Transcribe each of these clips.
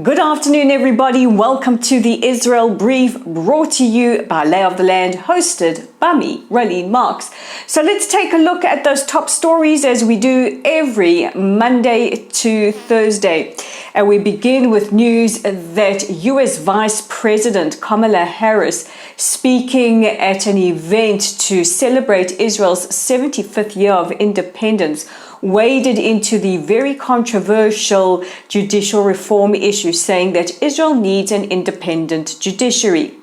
Good afternoon, everybody. Welcome to the Israel Brief, brought to you by Lay of the Land, hosted by me, Raylene Marks. So let's take a look at those top stories as we do every Monday to Thursday. And we begin with news that U.S. Vice President Kamala Harris, speaking at an event to celebrate Israel's 75th year of independence, waded into the very controversial judicial reform issue, saying that Israel needs an independent judiciary.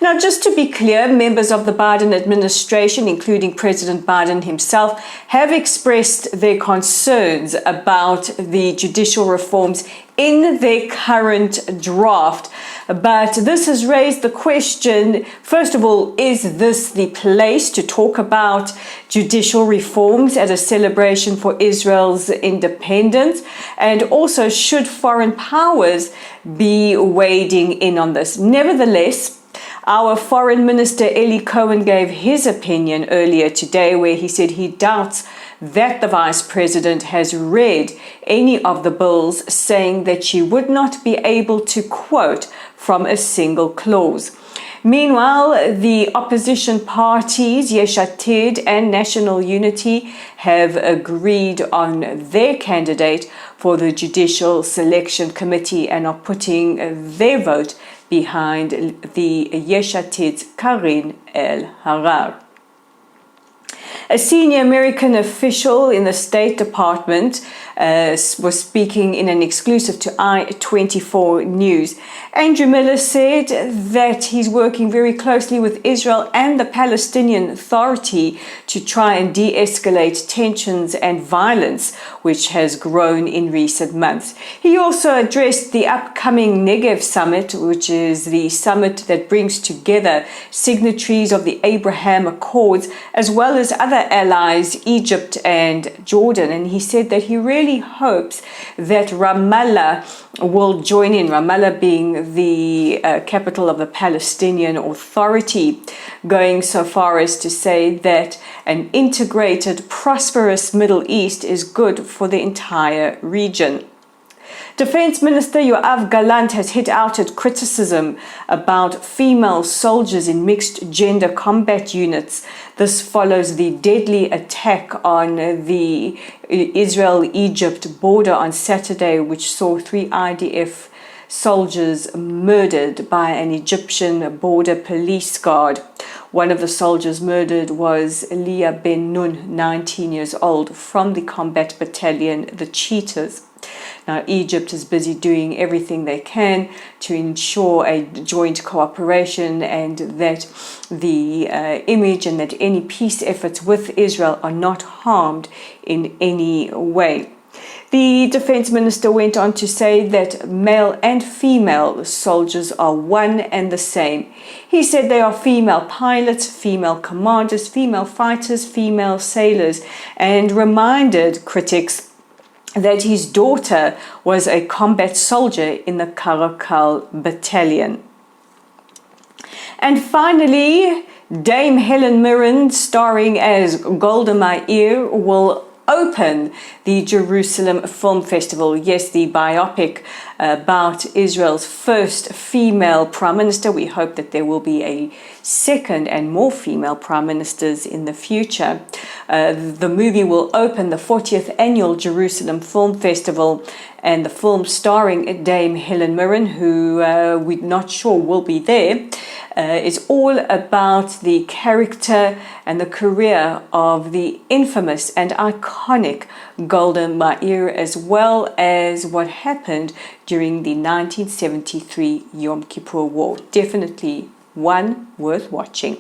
Now, just to be clear, members of the Biden administration, including President Biden himself, have expressed their concerns about the judicial reforms in their current draft. But this has raised the question, first of all, is this the place to talk about judicial reforms at a celebration for Israel's independence? And also, should foreign powers be wading in on this? Nevertheless, our Foreign Minister Eli Cohen gave his opinion earlier today, where he said he doubts that the Vice President has read any of the bills, saying that she would not be able to quote from a single clause. Meanwhile, the opposition parties, Yesh Atid and National Unity, have agreed on their candidate for the Judicial Selection Committee and are putting their vote behind the Yesh Atid's Karin El-Harar. A senior American official in the State Department was speaking in an exclusive to I-24 News. Andrew Miller said that he's working very closely with Israel and the Palestinian Authority to try and de-escalate tensions and violence, which has grown in recent months. He also addressed the upcoming Negev Summit, which is the summit that brings together signatories of the Abraham Accords, as well as other allies, Egypt and Jordan. And he said that he really hopes that Ramallah will join in, Ramallah being the capital of the Palestinian Authority, going so far as to say that an integrated, prosperous Middle East is good for the entire region. Defense Minister Yoav Gallant has hit out at criticism about female soldiers in mixed-gender combat units. This follows the deadly attack on the Israel-Egypt border on Saturday, which saw 3 IDF soldiers murdered by an Egyptian border police guard. One of the soldiers murdered was Leah Ben Nun, 19 years old, from the combat battalion, the Cheetahs. Now, Egypt is busy doing everything they can to ensure a joint cooperation and that the image and that any peace efforts with Israel are not harmed in any way. The defense minister went on to say that male and female soldiers are one and the same. He said they are female pilots, female commanders, female fighters, female sailors, and reminded critics that his daughter was a combat soldier in the Caracal battalion. And finally, Dame Helen Mirren, starring as Golda Meir, will open the Jerusalem Film Festival. Yes, the biopic about Israel's first female prime minister. We hope that there will be a second and more female prime ministers in the future. The movie will open the 40th annual Jerusalem Film Festival, and the film starring Dame Helen Mirren, who we're not sure will be there, is all about the character and the career of the infamous and iconic Golda Meir, as well as what happened during the 1973 Yom Kippur War. Definitely one worth watching.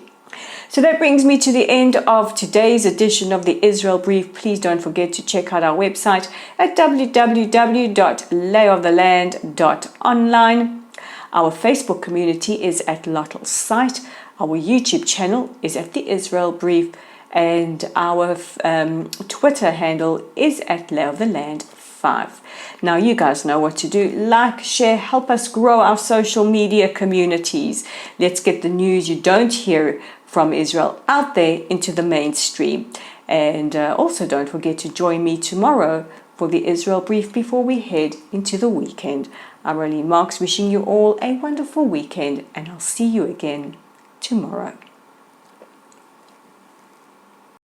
So that brings me to the end of today's edition of the Israel Brief. Please don't forget to check out our website at www.layoftheland.online. Our Facebook community is at Lottel's site. Our YouTube channel is at the Israel Brief, and our Twitter handle is at Lay of the Land 5. Now you guys know what to do. Like, share, help us grow our social media communities. Let's get the news you don't hear from Israel out there into the mainstream. And also don't forget to join me tomorrow for the Israel Brief before we head into the weekend. I'm Rolene Marks, wishing you all a wonderful weekend, and I'll see you again tomorrow.